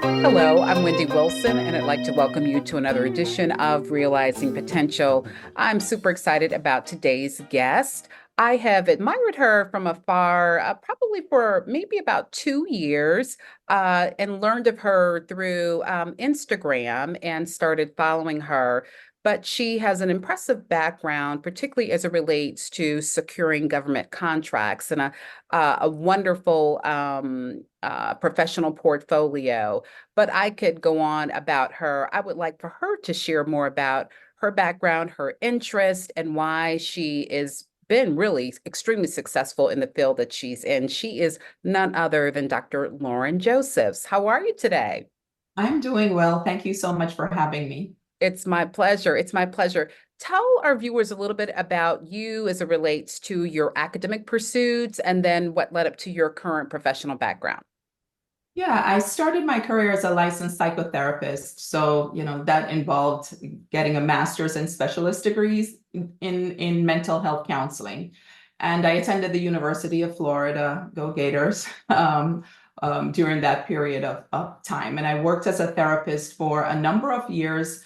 Hello, I'm Wendy Wilson, and I'd like to welcome you to another edition of Realizing Potential. I'm super excited about today's guest. I have admired her from afar, probably for maybe about 2 years, and learned of her through Instagram and started following her. But she has an impressive background, particularly as it relates to securing government contracts and a wonderful professional portfolio. But I could go on about her. I would like for her to share more about her background, her interest, and why she is been really extremely successful in the field that she's in. She is none other than Dr. Lauren Josephs. How are you today? I'm doing well. Thank you so much for having me. It's my pleasure. It's my pleasure. Tell our viewers a little bit about you as it relates to your academic pursuits and then what led up to your current professional background. Yeah, I started my career as a licensed psychotherapist. So, that involved getting a master's and specialist degrees in mental health counseling. And I attended the University of Florida, go Gators, during that period of time. And I worked as a therapist for a number of years,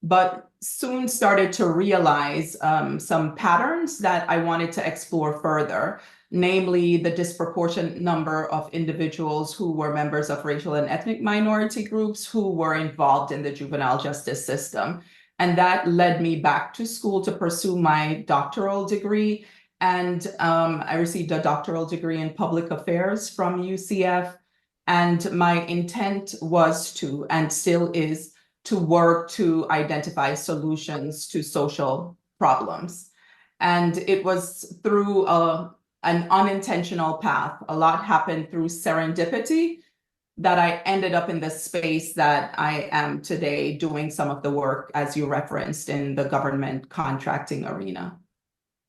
but soon started to realize some patterns that I wanted to explore further, namely the disproportionate number of individuals who were members of racial and ethnic minority groups who were involved in the juvenile justice system. And that led me back to school to pursue my doctoral degree. And I received a doctoral degree in public affairs from UCF. And my intent was to, and still is, to work to identify solutions to social problems. And it was through an unintentional path. A lot happened through serendipity that I ended up in the space that I am today, doing some of the work, as you referenced, in the government contracting arena.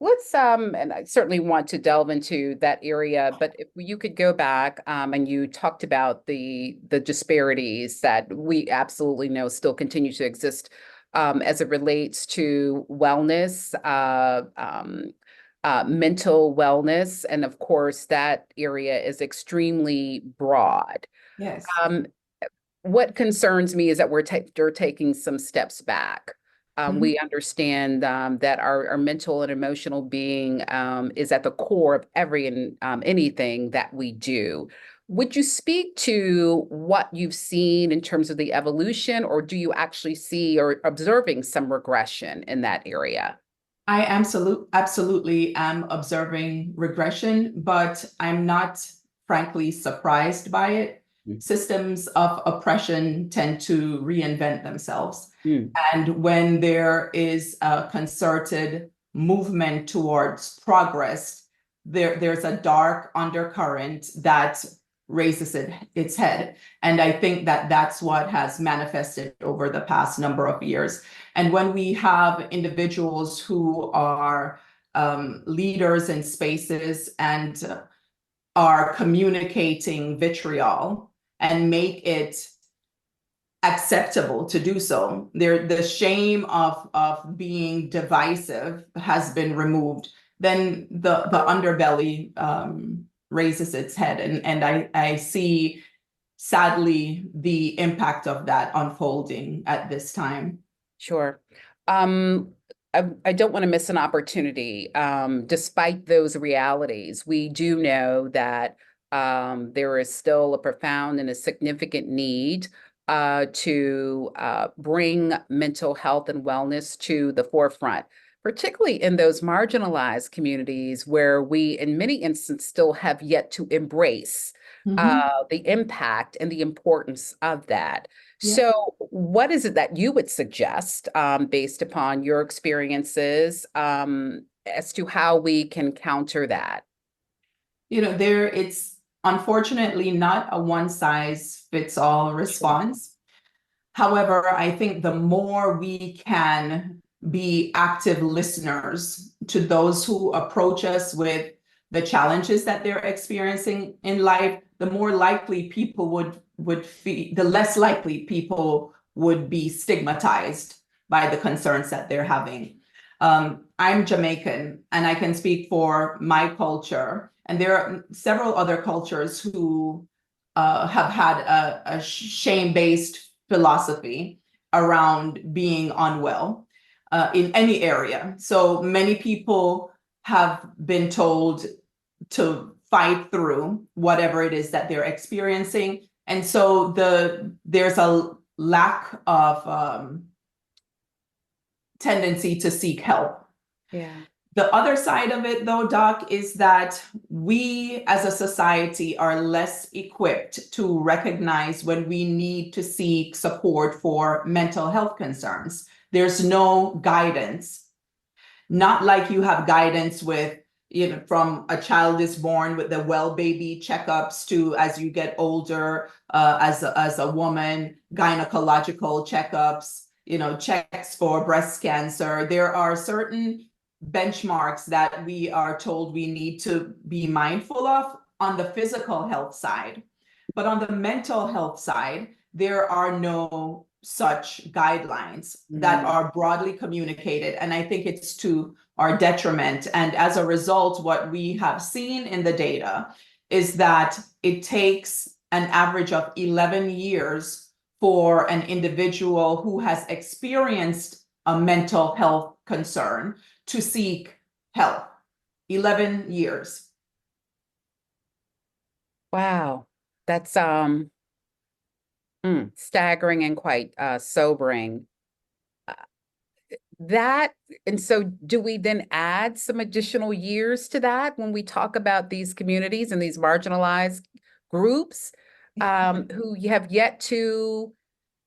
Let's and I certainly want to delve into that area, but if you could go back and you talked about the disparities that we absolutely know still continue to exist as it relates to wellness, mental wellness, and of course that area is extremely broad. Yes. Um, what concerns me is that we're taking some steps back. Mhm. We understand that our mental and emotional being is at the core of every and anything that we do. Would you speak to what you've seen in terms of the evolution, or do you actually see or observing some regression in that area? I absolutely am observing regression, but I'm not frankly surprised by it. Systems of oppression tend to reinvent themselves. Mm. And when there is a concerted movement towards progress, there's a dark undercurrent that raises its head. And I think that that's what has manifested over the past number of years. And when we have individuals who are leaders in spaces and are communicating vitriol and make it acceptable to do so, the shame of being divisive has been removed, then the underbelly raises its head. And I see, sadly, the impact of that unfolding at this time. Sure. Um, I don't want to miss an opportunity. Despite those realities, we do know that there is still a profound and a significant need to bring mental health and wellness to the forefront, particularly in those marginalized communities where we, in many instances, still have yet to embrace Mhm. the impact and the importance of that. Yeah. So, what is it that you would suggest, based upon your experiences, as to how we can counter that? It's unfortunately not a one size fits all Sure. response. However, I think the more we can be active listeners to those who approach us with the challenges that they're experiencing in life, the more likely people would feel, the less likely people would be stigmatized by the concerns that they're having. I'm Jamaican, and I can speak for my culture, and there are several other cultures who have had a shame-based philosophy around being unwell in any area. So many people have been told to fight through whatever it is that they're experiencing. And so there's a lack of tendency to seek help. Yeah. The other side of it, though, Doc, is that we as a society are less equipped to recognize when we need to seek support for mental health concerns. There's no guidance, not like you have guidance with, from a child is born with the well baby checkups to as you get older, as a woman, gynecological checkups, checks for breast cancer. There are certain benchmarks that we are told we need to be mindful of on the physical health side. But on the mental health side, there are no such guidelines that are broadly communicated. And I think it's to our detriment. And as a result, what we have seen in the data is that it takes an average of 11 years for an individual who has experienced a mental health concern to seek help. 11 years. Wow. That's staggering and quite sobering. Uh, That, and so do we then add some additional years to that when we talk about these communities and these marginalized groups who have yet to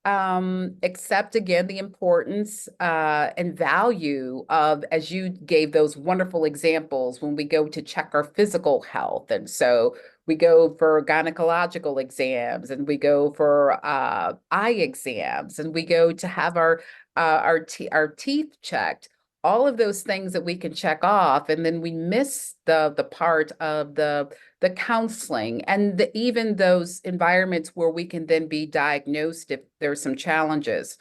accept again the importance and value of, as you gave those wonderful examples, when we go to check our physical health. And so we go for gynecological exams, and we go for eye exams, and we go to have our teeth checked. All of those things that we can check off, and then we miss the part of the counseling and even those environments where we can then be diagnosed if there's some challenges.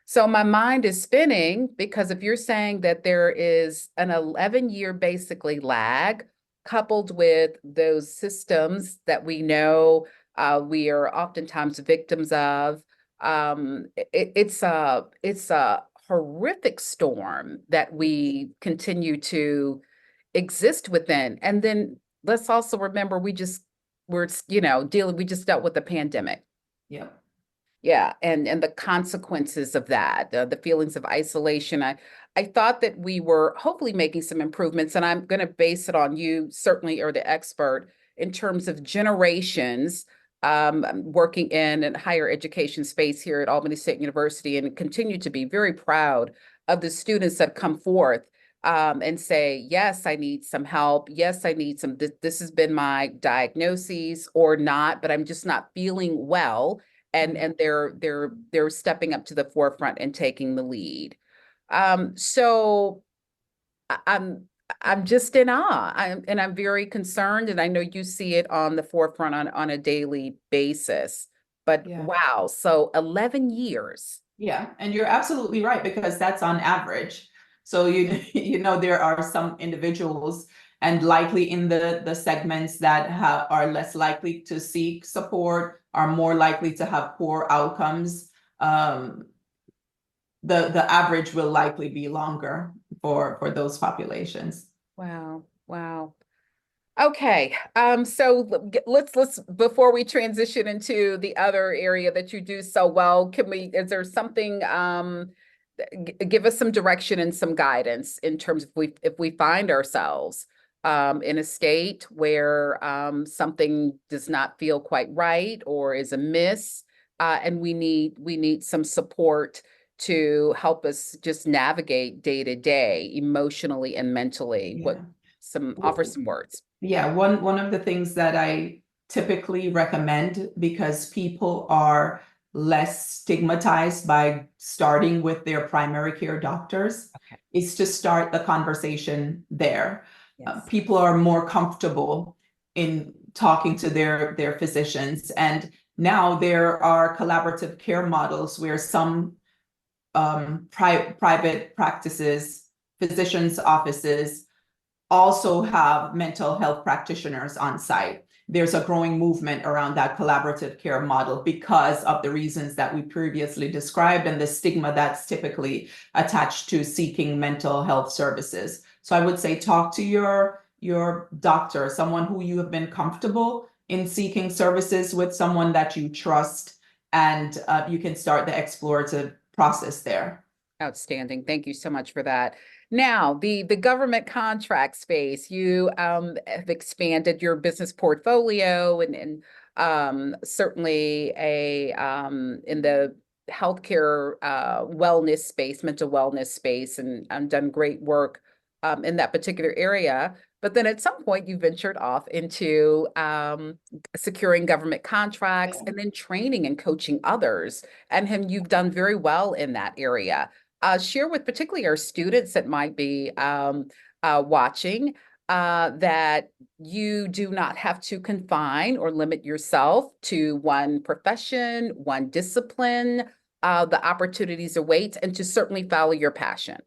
So my mind is spinning, because if you're saying that there is an 11-year basically lag, coupled with those systems that we know we are oftentimes victims of, it's a horrific storm that we continue to exist within. And then let's also remember we just dealt with the pandemic. Yeah. Yeah, and the consequences of that, the feelings of isolation. I thought that we were hopefully making some improvements, and I'm going to base it on you, certainly are the expert in terms of generations, working in a higher education space here at Albany State University, and continue to be very proud of the students that come forth and say, yes, I need some help. Yes, I need some, this has been my diagnosis or not, but I'm just not feeling well. And they're stepping up to the forefront and taking the lead. So I'm just in awe. I'm very concerned, and I know you see it on the forefront on a daily basis. But Yeah. wow, so 11 years. Yeah, and you're absolutely right, because that's on average. So there are some individuals, and likely in the segments that are less likely to seek support, are more likely to have poor outcomes. The average will likely be longer for those populations. Wow, wow. Okay, so let's before we transition into the other area that you do so well, is there something give us some direction and some guidance in terms of if we find ourselves in a state where something does not feel quite right or is amiss, and we need some support to help us just navigate day to day emotionally and mentally. Yeah. Offer some words. Yeah, one of the things that I typically recommend, because people are less stigmatized by starting with their primary care doctors, Okay. is to start the conversation there. Yes. People are more comfortable in talking to their physicians, and now there are collaborative care models where some private practices, physicians' offices, also have mental health practitioners on site. there's a growing movement around that collaborative care model because of the reasons that we previously described and the stigma that's typically attached to seeking mental health services. So I would say talk to your doctor, someone who you have been comfortable in seeking services with, someone that you trust, and you can start the explorative process there. Outstanding. Thank you so much for that. Now, the government contract space, you have expanded your business portfolio and certainly a in the healthcare wellness space, mental wellness space, and done great work in that particular area. But then at some point, you ventured off into securing government contracts and then training and coaching others. And you've done very well in that area. Share with particularly our students that might be watching that you do not have to confine or limit yourself to one profession, one discipline. The opportunities await, and to certainly follow your passion.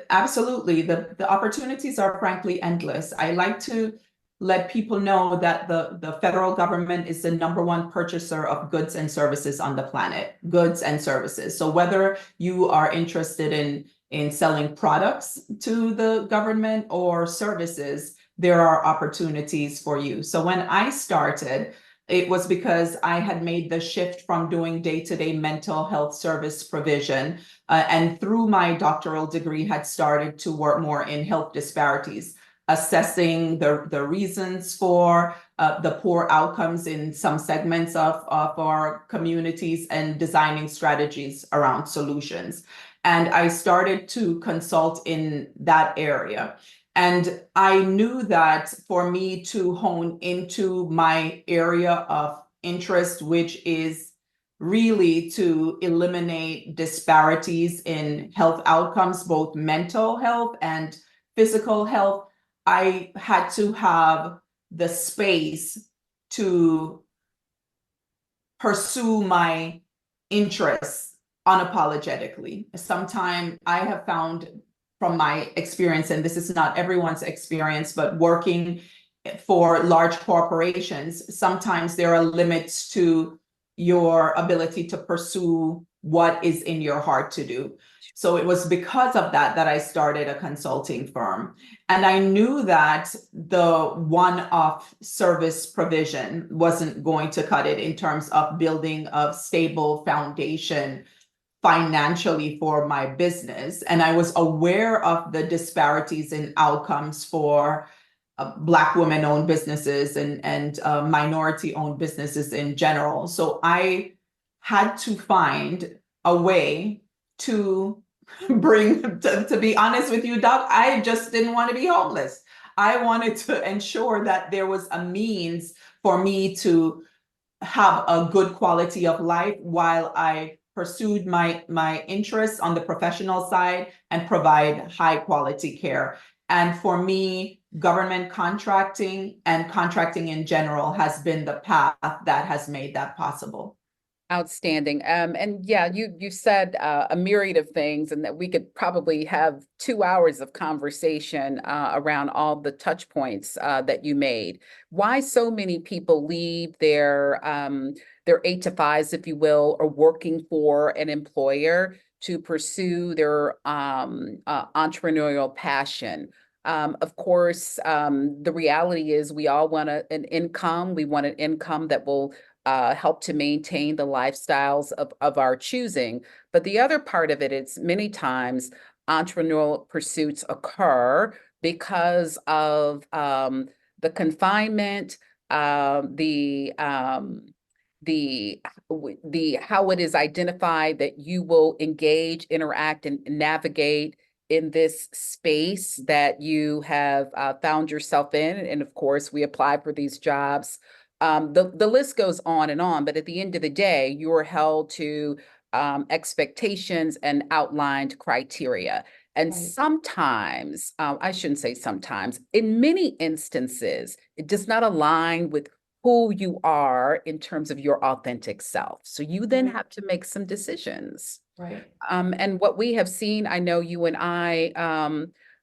Absolutely, the opportunities are frankly endless. I like to let people know that the federal government is the #1 purchaser of goods and services on the planet, goods and services. So whether you are interested in selling products to the government or services, there are opportunities for you. So when I started, it was because I had made the shift from doing day-to-day mental health service provision, and through my doctoral degree had started to work more in health disparities, assessing the reasons for the poor outcomes in some segments of our communities and designing strategies around solutions. And I started to consult in that area. And I knew that for me to hone into my area of interest, which is really to eliminate disparities in health outcomes, both mental health and physical health, I had to have the space to pursue my interests unapologetically. Sometimes I have found from my experience, and this is not everyone's experience, but working for large corporations, sometimes there are limits to your ability to pursue what is in your heart to do. So it was because of that that I started a consulting firm. And I knew that the one-off service provision wasn't going to cut it in terms of building a stable foundation financially for my business. And I was aware of the disparities in outcomes for Black women-owned businesses and minority-owned businesses in general. So I had to find a way to to be honest with you, Doc, I just didn't want to be homeless. I wanted to ensure that there was a means for me to have a good quality of life while I pursued my interests on the professional side and provide high quality care. And for me, government contracting and contracting in general has been the path that has made that possible. Outstanding. And yeah, you said a myriad of things, and that we could probably have 2 hours of conversation around all the touch points that you made. Why so many people leave their 8 to 5s, if you will, or working for an employer to pursue their entrepreneurial passion. Of course, the reality is we all want an income. We want an income that will help to maintain the lifestyles of our choosing. But the other part of it is many times entrepreneurial pursuits occur because of the confinement, the how it is identified that you will engage, interact, and navigate in this space that you have found yourself in. And of course, we apply for these jobs. The list goes on and on, but at the end of the day, you're held to expectations and outlined criteria. And Right. sometimes, I shouldn't say sometimes, in many instances, it does not align with who you are in terms of your authentic self. So you then have to make some decisions. Right. And what we have seen, I know you and I,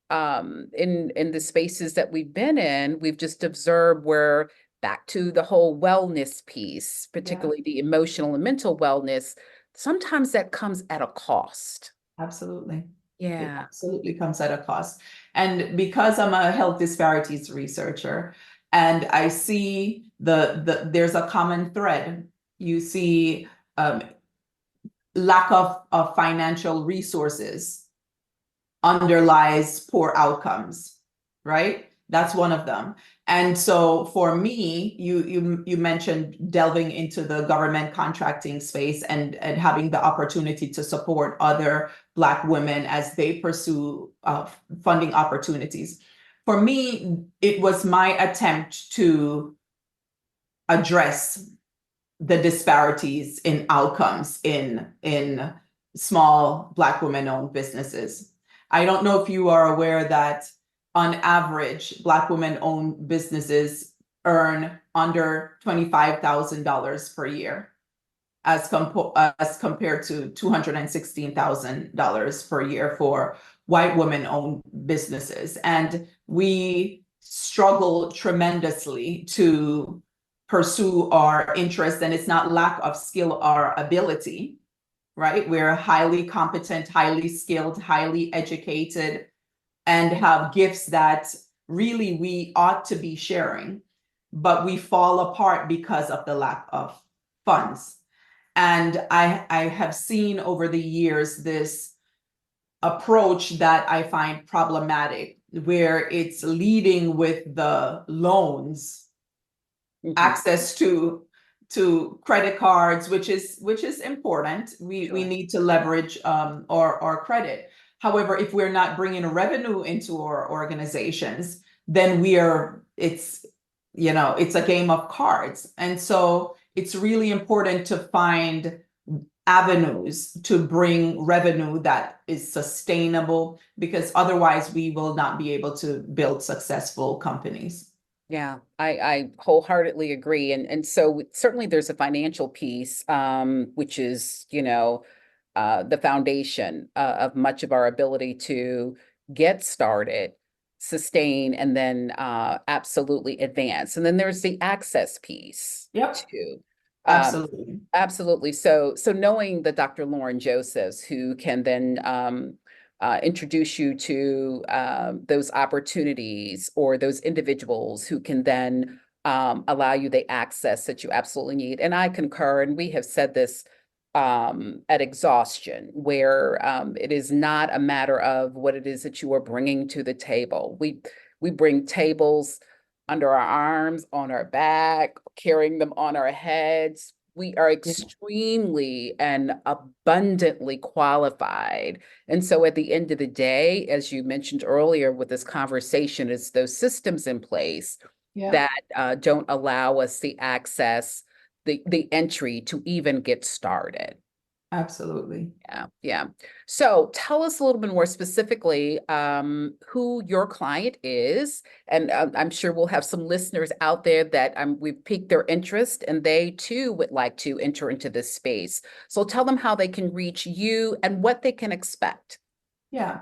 in the spaces that we've been in, we've just observed where back to the whole wellness piece, particularly the emotional and mental wellness, sometimes that comes at a cost. Absolutely. It Yeah. absolutely comes at a cost. And because I'm a health disparities researcher and I see there's a common thread. You see lack of financial resources underlies poor outcomes, right? That's one of them. And so for me, you mentioned delving into the government contracting space and having the opportunity to support other Black women as they pursue funding opportunities. For me, it was my attempt to address the disparities in outcomes in small Black women-owned businesses. I don't know if you are aware that on average, Black women-owned businesses earn under $25,000 per year as compared to $216,000 per year for white women-owned businesses. And we struggle tremendously to pursue our interest, and it's not lack of skill or ability, right? We're highly competent, highly skilled, highly educated, and have gifts that really we ought to be sharing, but we fall apart because of the lack of funds. And I have seen over the years this approach that I find problematic, where it's leading with the loans, access to credit cards, which is important. We need to leverage our credit. However, if we're not bringing revenue into our organizations, then it's a game of cards. And so it's really important to find avenues to bring revenue that is sustainable, because otherwise we will not be able to build successful companies. Yeah, I wholeheartedly agree. And so certainly there's a financial piece, which is, the foundation of much of our ability to get started, sustain, and then absolutely advance. And then there's the access piece Yep, too. absolutely. Absolutely. So knowing the Dr. Lauren Josephs, who can then introduce you to those opportunities, or those individuals who can then allow you the access that you absolutely need. And I concur, and we have said this at exhaustion, where it is not a matter of what it is that you are bringing to the table. We bring tables under our arms, on our back, carrying them on our heads. We are extremely and abundantly qualified. And so at the end of the day, as you mentioned earlier with this conversation, it's those systems in place Yeah. that don't allow us the access, the entry to even get started. Absolutely. Yeah. So tell us a little bit more specifically who your client is. And I'm sure we'll have some listeners out there that we've piqued their interest and they too would like to enter into this space. So tell them how they can reach you and what they can expect. Yeah.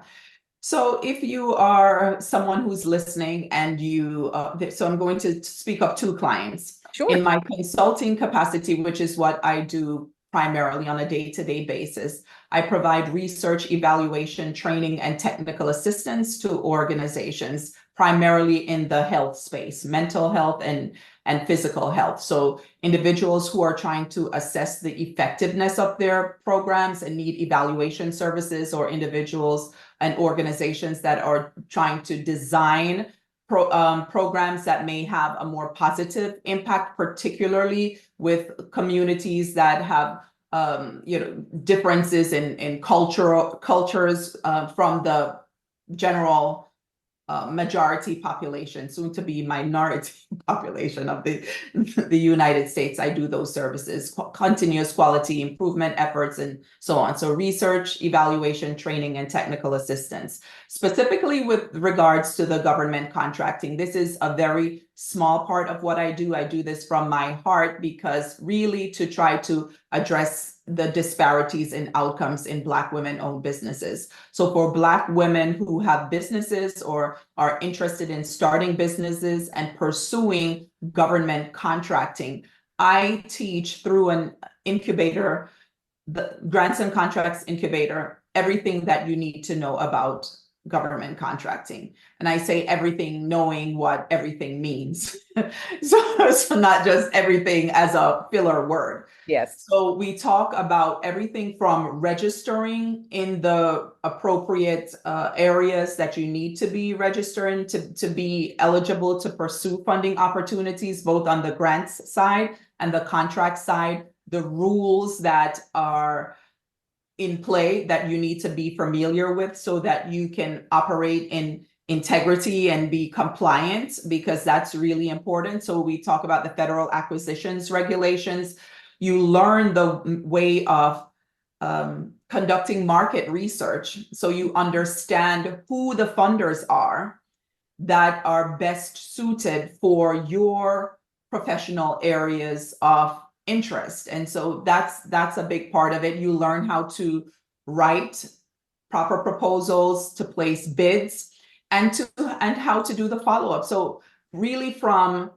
So if you are someone who's listening and so I'm going to speak of two clients. Sure. In my consulting capacity, which is what I do primarily on a day-to-day basis, I provide research, evaluation, training, and technical assistance to organizations, primarily in the health space, mental health and physical health. So individuals who are trying to assess the effectiveness of their programs and need evaluation services, or individuals and organizations that are trying to design programs that may have a more positive impact, particularly with communities that have differences in cultures from the general majority population, soon to be minority population of the United States. I do those services, continuous quality improvement efforts, and so on. So research, evaluation, training, and technical assistance. Specifically with regards to the government contracting, this is a very small part of what I do. I do this from my heart, because really to try to address the disparities in outcomes in Black women-owned businesses. So for Black women who have businesses or are interested in starting businesses and pursuing government contracting. I teach through an incubator, the grants and contracts incubator, everything that you need to know about government contracting. And I say everything, knowing what everything means. So not just everything as a filler word. Yes. So we talk about everything from registering in the appropriate areas that you need to be registering to be eligible to pursue funding opportunities, both on the grants side and the contract side, the rules that are in play that you need to be familiar with so that you can operate in integrity and be compliant, because that's really important. So we talk about the federal acquisitions regulations. You learn the way of conducting market research, so you understand who the funders are that are best suited for your professional areas of interest. And so that's a big part of it. You learn how to write proper proposals, to place bids, and how to do the follow-up. So really, from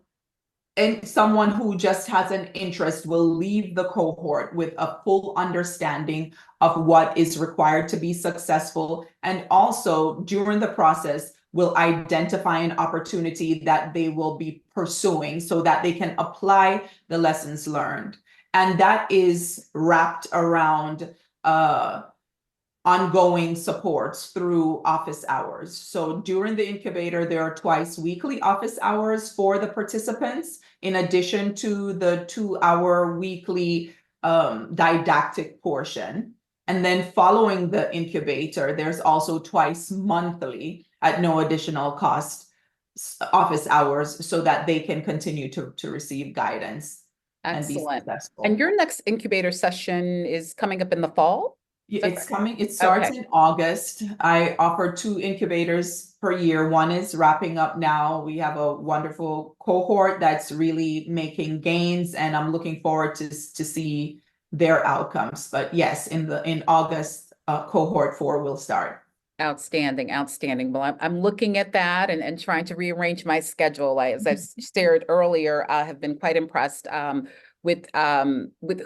and someone who just has an interest will leave the cohort with a full understanding of what is required to be successful, and also during the process will identify an opportunity that they will be pursuing so that they can apply the lessons learned. And that is wrapped around ongoing supports through office hours. So during the incubator, there are twice weekly office hours for the participants, in addition to the 2-hour weekly didactic portion. And then following the incubator, there's also twice monthly at no additional cost office hours so that they can continue to receive guidance and be Excellent. successful. And your next incubator session is coming up in the fall? Yeah, it's coming. It starts in August. I offer 2 incubators per year. One is wrapping up now. We have a wonderful cohort that's really making gains, and I'm looking forward to see their outcomes. But yes, in August, cohort 4 will start. Outstanding, outstanding. Well, I'm looking at that and trying to rearrange my schedule. As I've shared earlier, I have been quite impressed with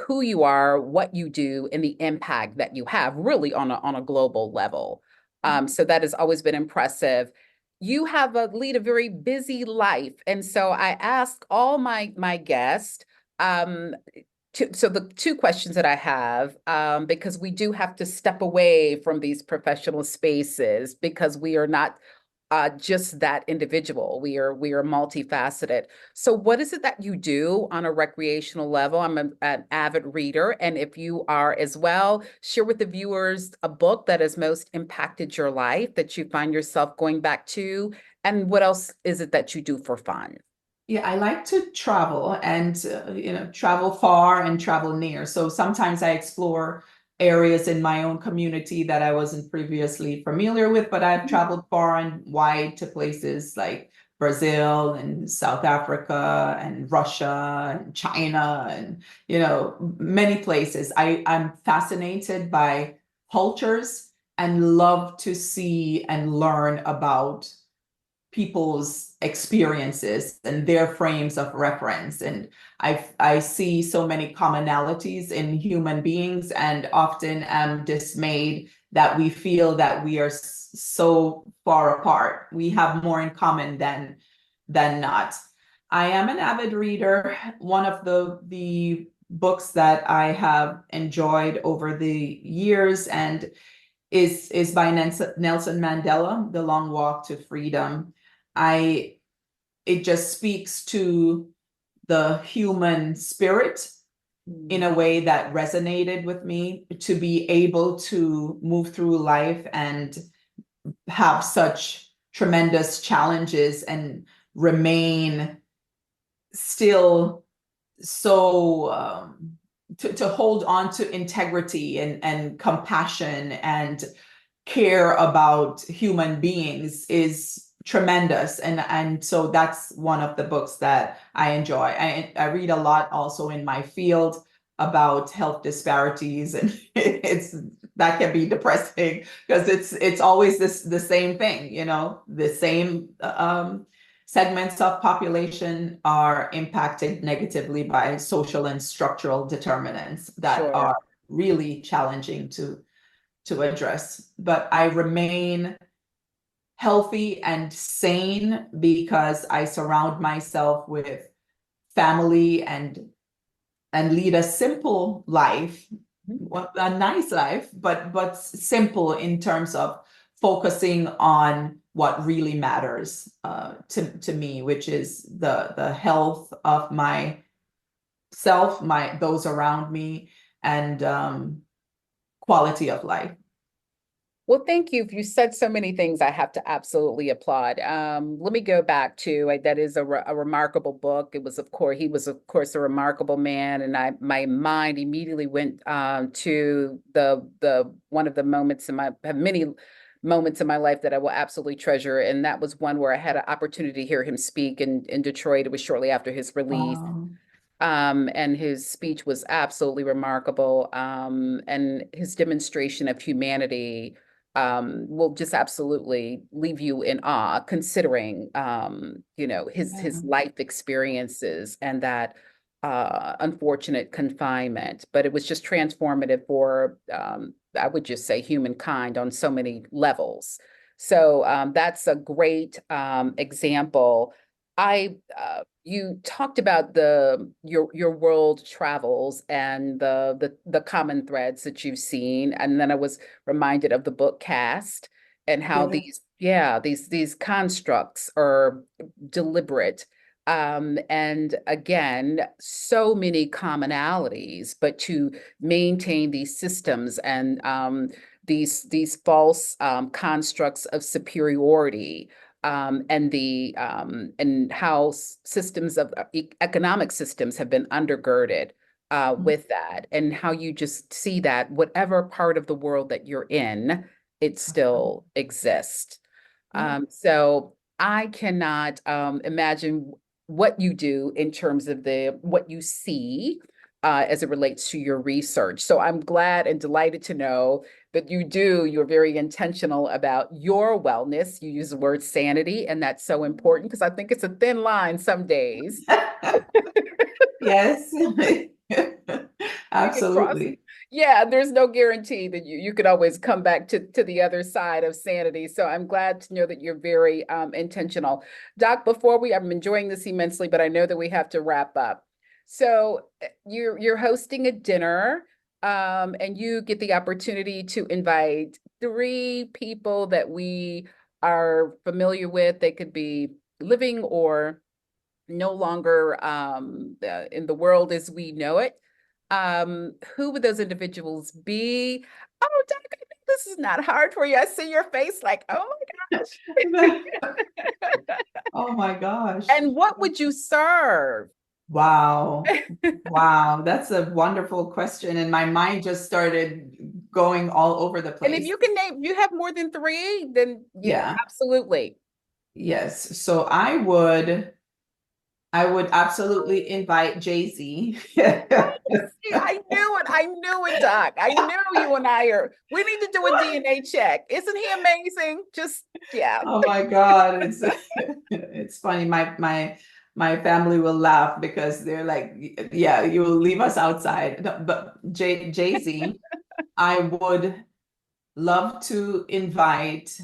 who you are, what you do, and the impact that you have really on a global level. So that has always been impressive. You have lead a very busy life, and so I ask all my guests. So the 2 questions that I have, because we do have to step away from these professional spaces because we are not just that individual. We are multifaceted. So what is it that you do on a recreational level? I'm an avid reader, and if you are as well, share with the viewers a book that has most impacted your life that you find yourself going back to, and what else is it that you do for fun? Yeah, I like to travel, and travel far and travel near. So sometimes I explore areas in my own community that I wasn't previously familiar with, but I've traveled far and wide to places like Brazil and South Africa and Russia and China and many places. I'm fascinated by cultures and love to see and learn about people's experiences and their frames of reference. And I see so many commonalities in human beings, and often am dismayed that we feel that we are so far apart. We have more in common than not. I am an avid reader. One of the books that I have enjoyed over the years and is by Nelson Mandela, The Long Walk to Freedom. It just speaks to the human spirit in a way that resonated with me, to be able to move through life and have such tremendous challenges and remain still so to hold on to integrity and compassion and care about human beings is tremendous. And so that's one of the books that I enjoy. I read a lot also in my field about health disparities, and that can be depressing because it's always the same thing, the same segments of population are impacted negatively by social and structural determinants that Sure. are really challenging to address. But I remain healthy and sane because I surround myself with family and lead a simple life, a nice life, but simple in terms of focusing on what really matters to me, which is the health of myself, those around me, and quality of life. Well, thank you. You said so many things I have to absolutely applaud. Let me go back to that is a remarkable book. He was of course a remarkable man, and my mind immediately went to the one of the moments in my have many moments in my life that I will absolutely treasure, and that was one where I had an opportunity to hear him speak in Detroit. It was shortly after his release. Um, And his speech was absolutely remarkable. And his demonstration of humanity will just absolutely leave you in awe, considering his yeah. life experiences and that unfortunate confinement. But it was just transformative for I would just say humankind on so many levels. So that's a great example. You talked about your world travels and the common threads that you've seen, and then I was reminded of the book Cast and how Yeah. these constructs are deliberate. And again, so many commonalities, but to maintain these systems and these false constructs of superiority, and how systems of economic systems have been undergirded with that, and how you just see that whatever part of the world that you're in, it still exists. Yeah. So I cannot imagine what you do in terms of what you see as it relates to your research. So I'm glad and delighted to know that you're very intentional about your wellness. You use the word sanity, and that's so important because I think it's a thin line some days. Yes. You can cross. Absolutely. Yeah, there's no guarantee that you could always come back to the other side of sanity. So I'm glad to know that you're very intentional. Doc, I'm enjoying this immensely, but I know that we have to wrap up. So you're hosting a dinner, and you get the opportunity to invite three people that we are familiar with. They could be living or no longer in the world as we know it. Who would those individuals be? Oh, Doc, I think this is not hard for you. I see your face like, oh my gosh. Oh my gosh. And what would you serve? Wow. Wow. That's a wonderful question. And my mind just started going all over the And if place. you can name, you have more than three, then yeah, Yeah. absolutely. Yes. So I would absolutely invite Jay-Z. See, I knew it. I knew it, Doc. I knew you and we need to do a DNA check. Isn't he amazing? Just, yeah. Oh my God. It's funny. My family will laugh because they're like, yeah, you will leave us outside. No, but Jay-Z, I would love to invite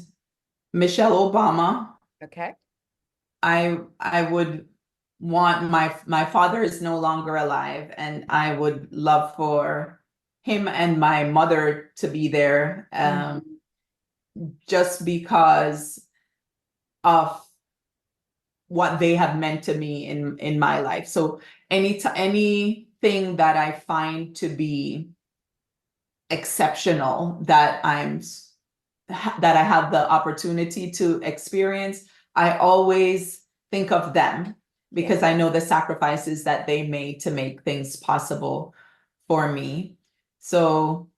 Michelle Obama. Okay. I would want my father is no longer alive, and I would love for him and my mother to be there, Mhm. just because of what they have meant to me in my life. So anything that I find to be exceptional that I have the opportunity to experience, I always think of them Yeah. because I know the sacrifices that they made to make things possible for me. So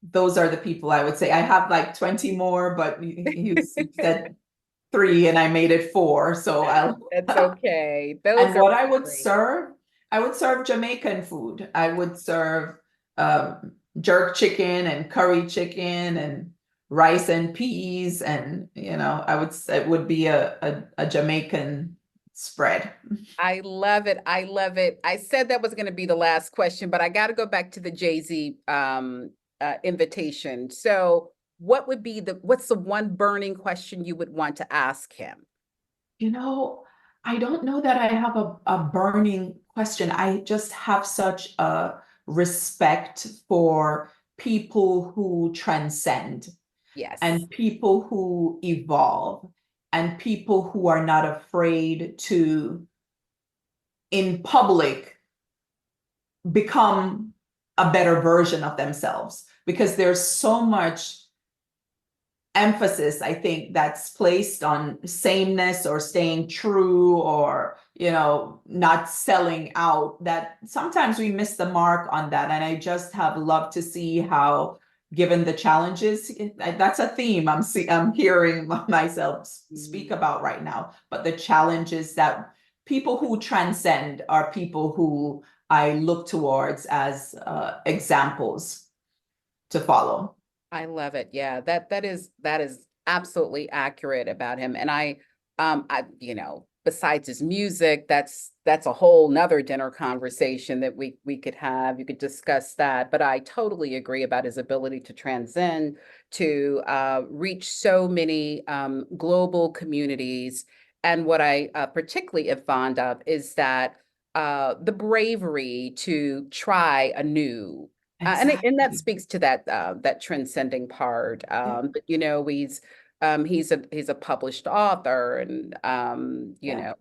those are the people I would say. I have like 20 more, but you said three and I made it four. So I'll That's okay. Those and are what great. I would serve Jamaican food. I would serve jerk chicken and curry chicken and rice and peas, and I would say it would be a Jamaican spread. I love it. I love it. I said that was going to be the last question, but I got to go back to the Jay-Z invitation. So, what's the one burning question you would want to ask him? You know, I don't know that I have a burning question. I just have such a respect for people who transcend Yes, and people who evolve and people who are not afraid to, in public, become a better version of themselves, because there's so much emphasis, I think, that's placed on sameness or staying true or, not selling out, that sometimes we miss the mark on that. And I just have loved to see how, given the challenges, that's a theme I'm hearing myself speak about right now. But the challenges that people who transcend are people who I look towards as examples to follow. I love it. Yeah, that is absolutely accurate about him. And besides his music, that's a whole nother dinner conversation that we could have. You could discuss that. But I totally agree about his ability to transcend, to reach so many global communities. And what I particularly am fond of is that the bravery to try anew, and that Exactly. speaks to that transcending part. Yeah. But he's a published author, and Yeah.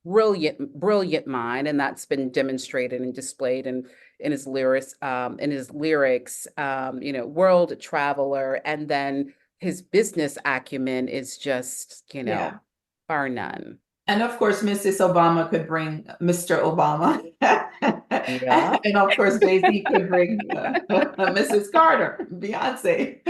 brilliant mind, and that's been demonstrated and displayed in his lyrics. World traveler, and then his business acumen is just Yeah. bar none. And of course, Mrs. Obama could bring Mr. Obama. Yeah. And of course, Jay-Z could bring Mrs. Carter, Beyonce.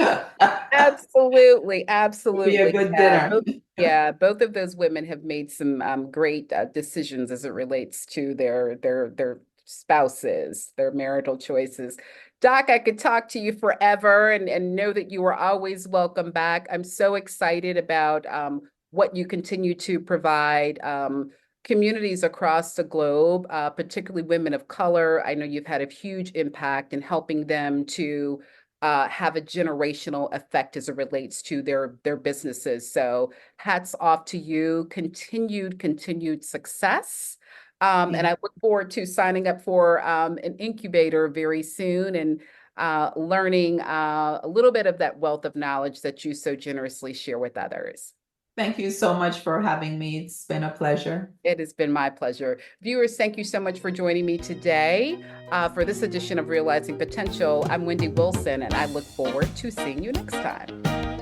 Absolutely, Be a absolutely. good dinner. Yeah, both of those women have made some great decisions as it relates to their spouses, their marital choices. Doc, I could talk to you forever, and know that you are always welcome back. I'm so excited about what you continue to provide communities across the globe, particularly women of color. I know you've had a huge impact in helping them to have a generational effect as it relates to their businesses. So hats off to you. Continued success. And I look forward to signing up for an incubator very soon, and learning a little bit of that wealth of knowledge that you so generously share with others. Thank you so much for having me. It's been a pleasure. It has been my pleasure. Viewers, thank you so much for joining me today for this edition of Realizing Potential. I'm Wendy Wilson, and I look forward to seeing you next time.